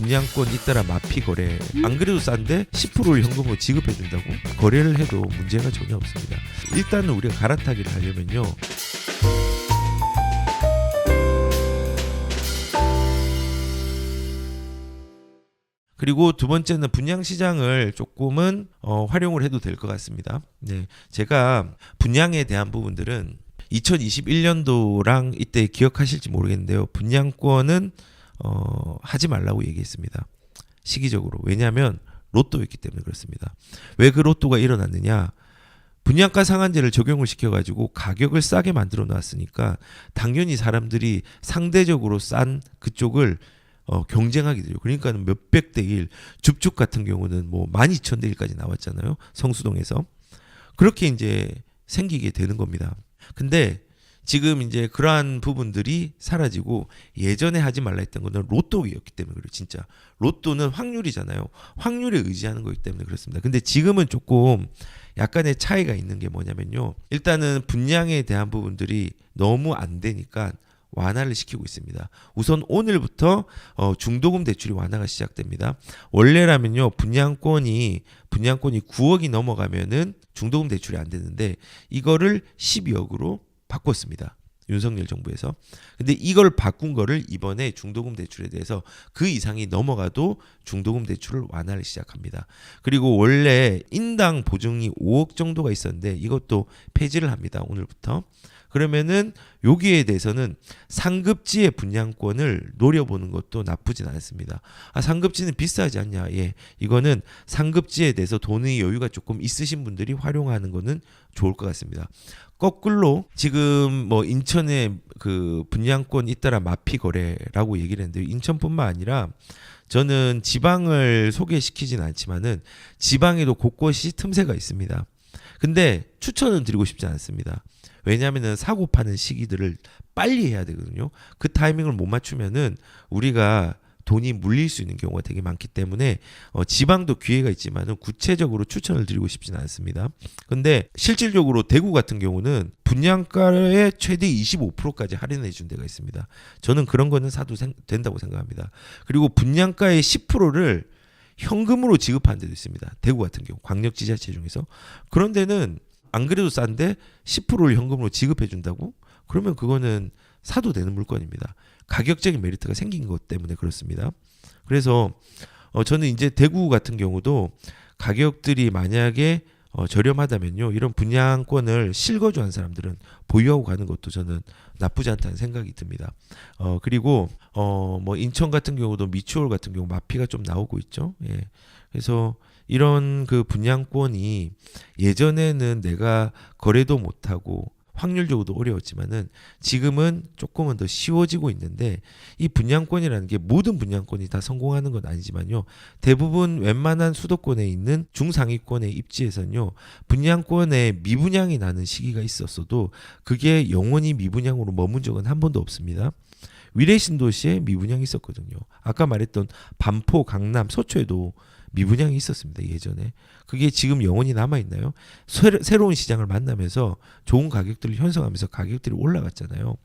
분양권 잇따라 마피 거래, 안 그래도 싼데 10%를 현금으로 지급해준다고 거래를 해도 문제가 전혀 없습니다. 일단은 우리가 갈아타기를 하려면요, 그리고 두 번째는 분양시장을 조금은 활용을 해도 될 것 같습니다. 네, 제가 분양에 대한 부분들은 2021년도랑 이때 기억하실지 모르겠는데요, 분양권은 하지 말라고 얘기했습니다. 시기적으로. 왜냐하면 로또였기 때문에 그렇습니다. 왜 그 로또가 일어났느냐? 분양가 상한제를 적용을 시켜가지고 가격을 싸게 만들어 놨으니까 당연히 사람들이 상대적으로 싼 그쪽을 경쟁하게 되죠. 그러니까 몇백 대 1, 줍줍 같은 경우는 뭐 12,000대 1까지 나왔잖아요. 성수동에서. 그렇게 이제 생기게 되는 겁니다. 근데 지금 이제 그러한 부분들이 사라지고 예전에 하지 말라 했던 거는 로또였기 때문에 그래요. 진짜 로또는 확률이잖아요. 확률에 의지하는 거기 때문에 그렇습니다. 근데 지금은 조금 약간의 차이가 있는 게 뭐냐면요, 일단은 분양에 대한 부분들이 너무 안 되니까 완화를 시키고 있습니다. 우선 오늘부터 중도금 대출이 완화가 시작됩니다. 원래라면요, 분양권이 9억이 넘어가면은 중도금 대출이 안 되는데 이거를 12억으로 바꿨습니다. 윤석열 정부에서. 근데 이걸 바꾼 거를 이번에 중도금 대출에 대해서 그 이상이 넘어가도 중도금 대출을 완화를 시작합니다. 그리고 원래 인당 보증이 5억 정도가 있었는데 이것도 폐지를 합니다. 오늘부터. 그러면은 여기에 대해서는 상급지의 분양권을 노려보는 것도 나쁘진 않습니다. 상급지는 비싸지 않냐? 예, 이거는 상급지에 대해서 돈의 여유가 조금 있으신 분들이 활용하는 거는 좋을 것 같습니다. 거꾸로 지금 뭐 인천의 그 분양권 잇따라 마피 거래라고 얘기를 했는데, 인천뿐만 아니라 저는 지방을 소개시키진 않지만은 지방에도 곳곳이 틈새가 있습니다. 근데 추천은 드리고 싶지 않습니다. 왜냐하면 사고 파는 시기들을 빨리 해야 되거든요. 그 타이밍을 못 맞추면은 우리가 돈이 물릴 수 있는 경우가 되게 많기 때문에 지방도 기회가 있지만은 구체적으로 추천을 드리고 싶지는 않습니다. 근데 실질적으로 대구 같은 경우는 분양가의 최대 25%까지 할인해 준 데가 있습니다. 저는 그런 거는 사도 된다고 생각합니다. 그리고 분양가의 10%를 현금으로 지급하는 데도 있습니다. 대구 같은 경우 광역지자체 중에서. 그런 데는 안 그래도 싼데 10%를 현금으로 지급해 준다고? 그러면 그거는 사도 되는 물건입니다. 가격적인 메리트가 생긴 것 때문에 그렇습니다. 그래서 저는 이제 대구 같은 경우도 가격들이 만약에 저렴하다면요, 이런 분양권을 실거주한 사람들은 보유하고 가는 것도 저는 나쁘지 않다는 생각이 듭니다. 그리고 뭐 인천 같은 경우도 미추홀 같은 경우 마피가 좀 나오고 있죠. 예. 그래서 이런 그 분양권이 예전에는 내가 거래도 못하고 확률적으로도 어려웠지만은 지금은 조금은 더 쉬워지고 있는데, 이 분양권이라는 게 모든 분양권이 다 성공하는 건 아니지만요, 대부분 웬만한 수도권에 있는 중상위권의 입지에서는요, 분양권에 미분양이 나는 시기가 있었어도 그게 영원히 미분양으로 머문 적은 한 번도 없습니다. 위례신도시에 미분양이 있었거든요. 아까 말했던 반포, 강남, 서초에도 미분양이 있었습니다. 예전에. 그게 지금 영원히 남아있나요? 새로운 시장을 만나면서 좋은 가격들을 형성하면서 가격들이 올라갔잖아요.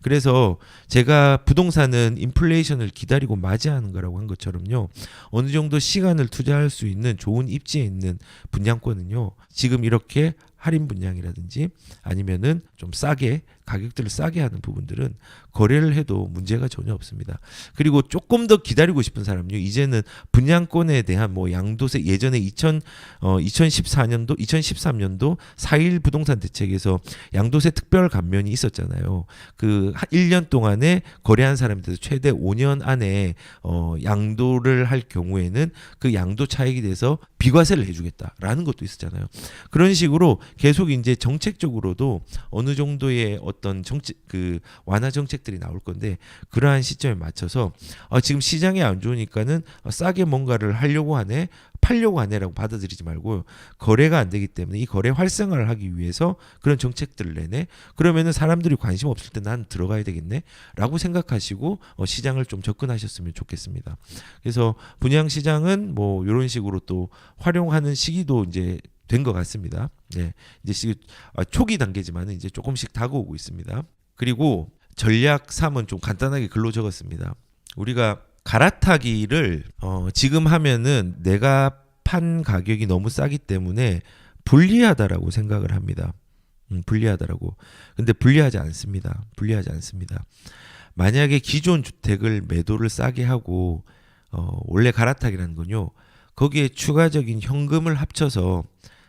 그래서 제가 부동산은 인플레이션을 기다리고 맞이하는 거라고 한 것처럼요, 어느 정도 시간을 투자할 수 있는 좋은 입지에 있는 분양권은요, 지금 이렇게 할인 분양이라든지 아니면은 좀 싸게, 가격들을 싸게 하는 부분들은 거래를 해도 문제가 전혀 없습니다. 그리고 조금 더 기다리고 싶은 사람은요, 이제는 분양권에 대한 뭐 양도세, 예전에 2014년도, 2013년도 4.1 부동산 대책에서 양도세 특별 감면이 있었잖아요. 그 1년 동안에 거래한 사람에 대해서 최대 5년 안에 양도를 할 경우에는 그 양도 차익에 대해서 비과세를 해주겠다라는 것도 있었잖아요. 그런 식으로 계속 이제 정책적으로도 어느 정도의 어떤 그 완화 정책들이 나올 건데, 그러한 시점에 맞춰서 지금 시장이 안 좋으니까는 싸게 뭔가를 하려고 하네, 팔려고 하네라고 받아들이지 말고, 거래가 안 되기 때문에 이 거래 활성화를 하기 위해서 그런 정책들을 내네. 그러면은 사람들이 관심 없을 때 난 들어가야 되겠네라고 생각하시고 시장을 좀 접근하셨으면 좋겠습니다. 그래서 분양 시장은 뭐 이런 식으로 또 활용하는 시기도 이제 된 것 같습니다. 네, 이제 초기 단계지만 이제 조금씩 다가오고 있습니다. 그리고 전략 3은 좀 간단하게 글로 적었습니다. 우리가 갈아타기를 지금 하면은 내가 판 가격이 너무 싸기 때문에 불리하다라고 생각을 합니다. 불리하다라고. 근데 불리하지 않습니다. 불리하지 않습니다. 만약에 기존 주택을 매도를 싸게 하고 원래 갈아타기라는 건요. 거기에 추가적인 현금을 합쳐서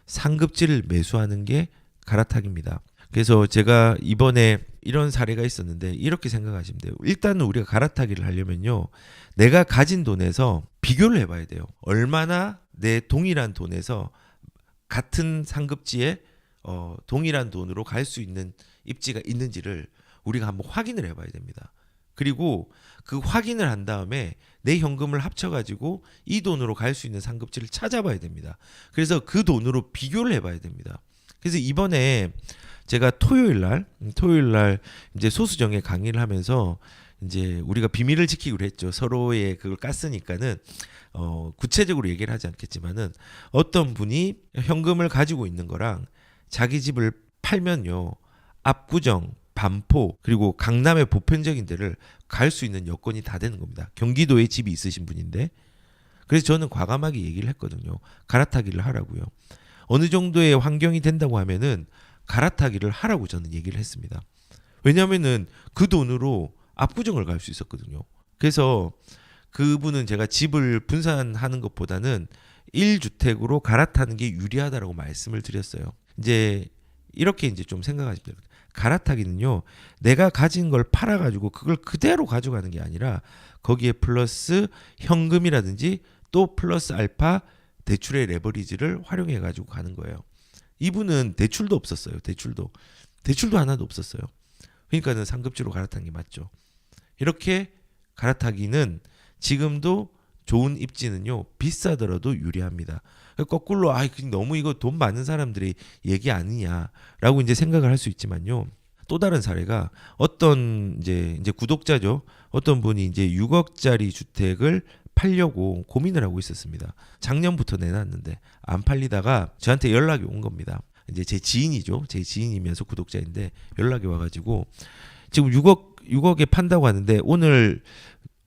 상급지를 매수하는 게 갈아타기입니다. 그래서 제가 이번에 이런 사례가 있었는데 이렇게 생각하시면 돼요. 일단은 우리가 갈아타기를 하려면요. 내가 가진 돈에서 비교를 해봐야 돼요. 얼마나 내 동일한 돈에서 같은 상급지에 동일한 돈으로 갈 수 있는 입지가 있는지를 우리가 한번 확인을 해봐야 됩니다. 그리고 그 확인을 한 다음에 내 현금을 합쳐가지고 이 돈으로 갈 수 있는 상급지를 찾아봐야 됩니다. 그래서 그 돈으로 비교를 해봐야 됩니다. 그래서 이번에 제가 토요일 날 이제 소수정예 강의를 하면서 이제 우리가 비밀을 지키기로 했죠. 서로의 그걸 깠으니까는 구체적으로 얘기를 하지 않겠지만은 어떤 분이 현금을 가지고 있는 거랑 자기 집을 팔면요. 압구정, 반포 그리고 강남의 보편적인 데를 갈 수 있는 여건이 다 되는 겁니다. 경기도에 집이 있으신 분인데 그래서 저는 과감하게 얘기를 했거든요. 갈아타기를 하라고요. 어느 정도의 환경이 된다고 하면은 갈아타기를 하라고 저는 얘기를 했습니다. 왜냐하면은 그 돈으로 압구정을 갈 수 있었거든요. 그래서 그분은 제가 집을 분산하는 것보다는 1주택으로 갈아타는 게 유리하다라고 말씀을 드렸어요. 이제 이렇게 이제 좀 생각하시면 됩니다. 갈아타기는요. 내가 가진 걸 팔아가지고 그걸 그대로 가져가는 게 아니라 거기에 플러스 현금이라든지 또 플러스 알파 대출의 레버리지를 활용해가지고 가는 거예요. 이분은 대출도 없었어요. 대출도 하나도 없었어요. 그러니까는 상급지로 갈아탄 게 맞죠. 이렇게 갈아타기는 지금도 좋은 입지는요 비싸더라도 유리합니다. 거꾸로 너무 이거 돈 많은 사람들이 얘기 아니냐라고 이제 생각을 할 수 있지만요. 또 다른 사례가 어떤 이제 구독자죠. 어떤 분이 이제 6억짜리 주택을 팔려고 고민을 하고 있었습니다. 작년부터 내놨는데 안 팔리다가 저한테 연락이 온 겁니다. 이제 제 지인이죠. 제 지인이면서 구독자인데 연락이 와가지고 지금 6억에 판다고 하는데 오늘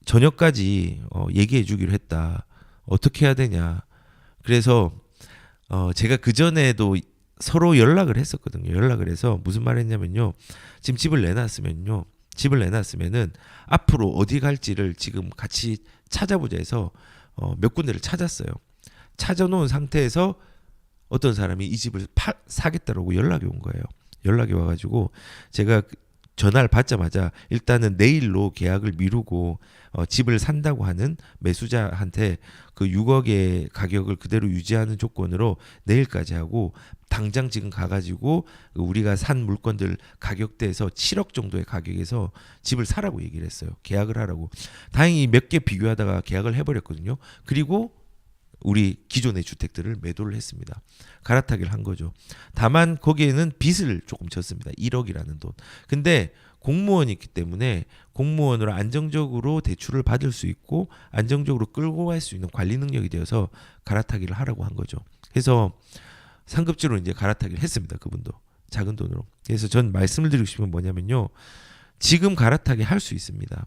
저녁까지 얘기해 주기로 했다. 어떻게 해야 되냐. 그래서 제가 그 전에도 서로 연락을 했었거든요. 연락을 해서 무슨 말 했냐면요. 지금 집을 내놨으면은 앞으로 어디 갈지를 지금 같이 찾아보자 해서 몇 군데를 찾았어요. 찾아놓은 상태에서 어떤 사람이 이 집을 사겠다라고 연락이 온 거예요. 연락이 와가지고 제가 전화를 받자마자 일단은 내일로 계약을 미루고 집을 산다고 하는 매수자한테 그 6억의 가격을 그대로 유지하는 조건으로 내일까지 하고 당장 지금 가가지고 우리가 산 물건들 가격대에서 7억 정도의 가격에서 집을 사라고 얘기를 했어요. 계약을 하라고. 다행히 몇 개 비교하다가 계약을 해버렸거든요. 그리고 우리 기존의 주택들을 매도를 했습니다. 갈아타기를 한 거죠. 다만 거기에는 빚을 조금 졌습니다. 1억이라는 돈. 근데 공무원이 있기 때문에 공무원으로 안정적으로 대출을 받을 수 있고 안정적으로 끌고 갈 수 있는 관리 능력이 되어서 갈아타기를 하라고 한 거죠. 그래서 상급지로 이제 갈아타기를 했습니다. 그분도 작은 돈으로. 그래서 전 말씀을 드리고 싶은 건 뭐냐면요. 지금 갈아타기 할 수 있습니다.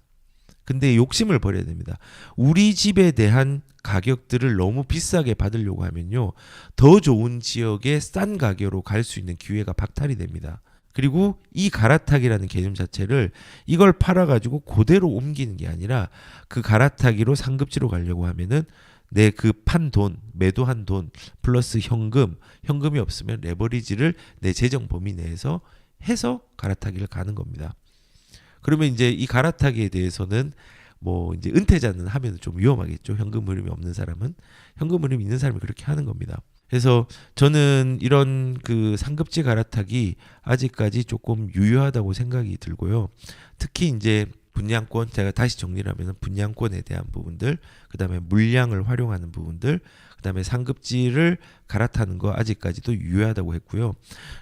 근데 욕심을 버려야 됩니다. 우리 집에 대한 가격들을 너무 비싸게 받으려고 하면요. 더 좋은 지역에 싼 가격으로 갈 수 있는 기회가 박탈이 됩니다. 그리고 이 갈아타기라는 개념 자체를 이걸 팔아가지고 그대로 옮기는 게 아니라 그 갈아타기로 상급지로 가려고 하면은 내 그 판 돈, 매도한 돈 플러스 현금이 없으면 레버리지를 내 재정 범위 내에서 해서 갈아타기를 가는 겁니다. 그러면 이제 이 갈아타기에 대해서는 뭐 이제 은퇴자는 하면 좀 위험하겠죠. 현금 흐름이 없는 사람은 현금 흐름이 있는 사람이 그렇게 하는 겁니다. 그래서 저는 이런 그 상급지 갈아타기 아직까지 조금 유효하다고 생각이 들고요. 특히 이제 분양권, 제가 다시 정리를 하면 분양권에 대한 부분들, 그다음에 물량을 활용하는 부분들, 그다음에 상급지를 갈아타는 거 아직까지도 유효하다고 했고요.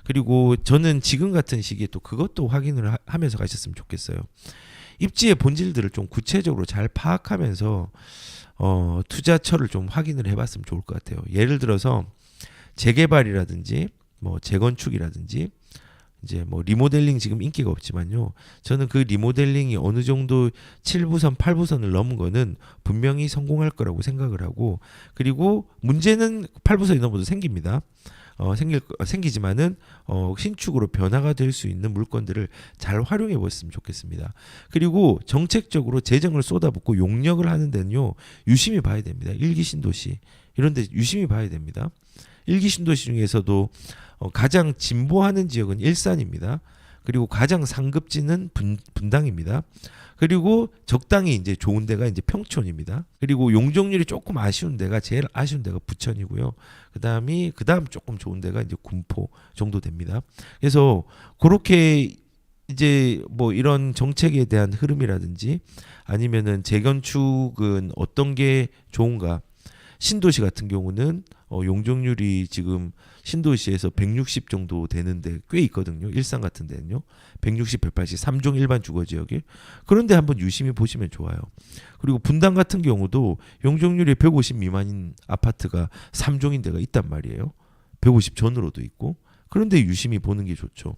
그리고 저는 지금 같은 시기에 또 그것도 확인을 하면서 가셨으면 좋겠어요. 입지의 본질들을 좀 구체적으로 잘 파악하면서 투자처를 좀 확인을 해봤으면 좋을 것 같아요. 예를 들어서 재개발이라든지 뭐 재건축이라든지 이제 뭐 리모델링 지금 인기가 없지만요. 저는 그 리모델링이 어느 정도 7부선, 8부선을 넘은 거는 분명히 성공할 거라고 생각을 하고, 그리고 문제는 8부선이 넘어도 생깁니다. 생기지만은 신축으로 변화가 될 수 있는 물건들을 잘 활용해 보셨으면 좋겠습니다. 그리고 정책적으로 재정을 쏟아붓고 용역을 하는 데는요, 유심히 봐야 됩니다. 일기 신도시 이런 데 유심히 봐야 됩니다. 일기 신도시 중에서도 가장 진보하는 지역은 일산입니다. 그리고 가장 상급지는 분당입니다. 그리고 적당히 이제 좋은 데가 이제 평촌입니다. 그리고 용적률이 조금 아쉬운 데가, 제일 아쉬운 데가 부천이고요. 그다음 조금 좋은 데가 이제 군포 정도 됩니다. 그래서 그렇게 이제 뭐 이런 정책에 대한 흐름이라든지 아니면은 재건축은 어떤 게 좋은가? 신도시 같은 경우는 용적률이 지금 신도시에서 160 정도 되는데 꽤 있거든요. 일산 같은 데는요. 160, 180, 3종 일반 주거지역에. 그런데 한번 유심히 보시면 좋아요. 그리고 분당 같은 경우도 용적률이 150 미만인 아파트가 3종인 데가 있단 말이에요. 150 전으로도 있고. 그런데 유심히 보는 게 좋죠.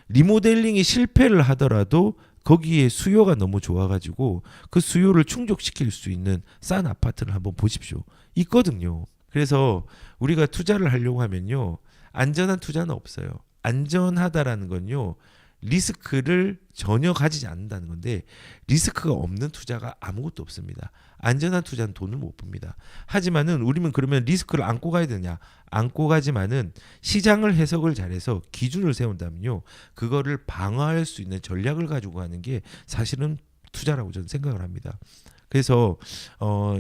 리모델링이 실패를 하더라도 거기에 수요가 너무 좋아가지고 그 수요를 충족시킬 수 있는 싼 아파트를 한번 보십시오. 있거든요. 그래서 우리가 투자를 하려고 하면요, 안전한 투자는 없어요. 안전하다라는 건요, 리스크를 전혀 가지지 않는다는 건데, 리스크가 없는 투자가 아무것도 없습니다. 안전한 투자는 돈을 못 봅니다. 하지만은 우리는 그러면 리스크를 안고 가야 되냐? 안고 가지만은 시장을 해석을 잘해서 기준을 세운다면요, 그거를 방어할 수 있는 전략을 가지고 가는 게 사실은 투자라고 저는 생각을 합니다. 그래서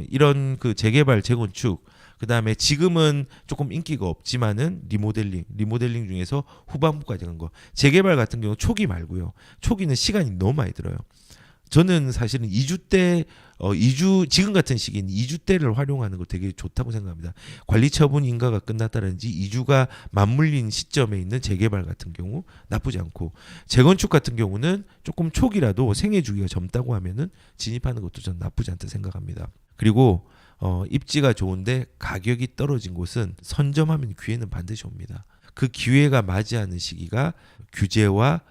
이런 그 재개발, 재건축, 그 다음에 지금은 조금 인기가 없지만은 리모델링 중에서 후반부까지 간 거. 재개발 같은 경우 초기 말고요. 초기는 시간이 너무 많이 들어요. 저는 사실은 2주 때, 지금 같은 시기는 2주 때를 활용하는 거 되게 좋다고 생각합니다. 관리처분 인가가 끝났다든지 2주가 맞물린 시점에 있는 재개발 같은 경우 나쁘지 않고, 재건축 같은 경우는 조금 초기라도 생애 주기가 젊다고 하면은 진입하는 것도 저는 나쁘지 않다 생각합니다. 그리고 입지가 좋은데 가격이 떨어진 곳은 선점하면 기회는 반드시 옵니다. 그 기회가 맞이하는 시기가 규제 완화와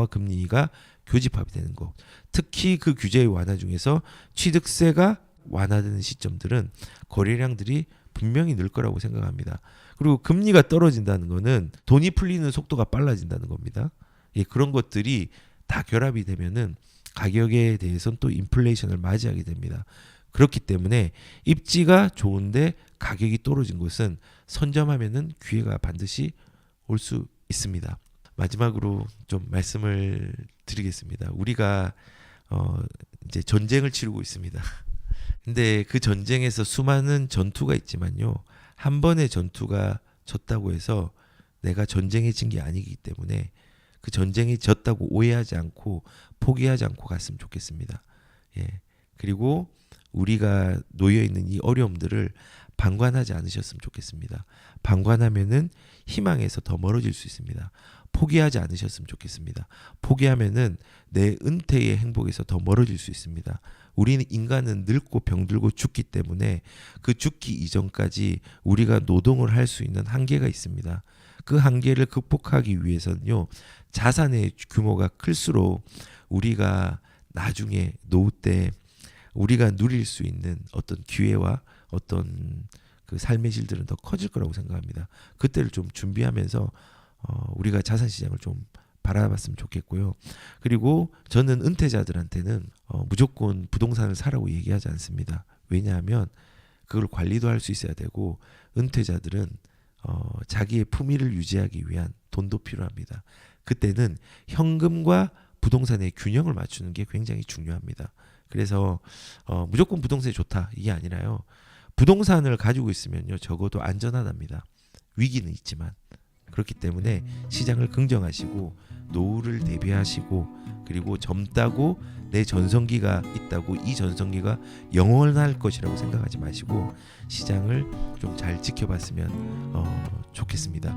금리가 교집합이 되는 거. 특히 그 규제 완화 중에서 취득세가 완화되는 시점들은 거래량들이 분명히 늘 거라고 생각합니다. 그리고 금리가 떨어진다는 거는 돈이 풀리는 속도가 빨라진다는 겁니다. 예, 그런 것들이 다 결합이 되면은 가격에 대해서는 또 인플레이션을 맞이하게 됩니다. 그렇기 때문에 입지가 좋은데 가격이 떨어진 곳은 선점하면은 기회가 반드시 올 수 있습니다. 마지막으로 좀 말씀을 드리겠습니다. 우리가 이제 전쟁을 치르고 있습니다. 근데 그 전쟁에서 수많은 전투가 있지만요, 한 번의 전투가 졌다고 해서 내가 전쟁에 진 게 아니기 때문에 그 전쟁이 졌다고 오해하지 않고 포기하지 않고 갔으면 좋겠습니다. 예. 그리고 우리가 놓여 있는 이 어려움들을 방관하지 않으셨으면 좋겠습니다. 방관하면은 희망에서 더 멀어질 수 있습니다. 포기하지 않으셨으면 좋겠습니다. 포기하면은 내 은퇴의 행복에서 더 멀어질 수 있습니다. 우리는 인간은 늙고 병들고 죽기 때문에 그 죽기 이전까지 우리가 노동을 할 수 있는 한계가 있습니다. 그 한계를 극복하기 위해서는요, 자산의 규모가 클수록 우리가 나중에 노후 때 우리가 누릴 수 있는 어떤 기회와 어떤 그 삶의 질들은 더 커질 거라고 생각합니다. 그때를 좀 준비하면서 우리가 자산 시장을 좀 바라봤으면 좋겠고요. 그리고 저는 은퇴자들한테는 무조건 부동산을 사라고 얘기하지 않습니다. 왜냐하면 그걸 관리도 할 수 있어야 되고, 은퇴자들은 자기의 품위를 유지하기 위한 돈도 필요합니다. 그때는 현금과 부동산의 균형을 맞추는 게 굉장히 중요합니다. 그래서 무조건 부동산이 좋다 이게 아니라요, 부동산을 가지고 있으면요 적어도 안전하답니다. 위기는 있지만. 그렇기 때문에 시장을 긍정하시고 노후를 대비하시고, 그리고 젊다고 내 전성기가 있다고 이 전성기가 영원할 것이라고 생각하지 마시고 시장을 좀 잘 지켜봤으면 좋겠습니다.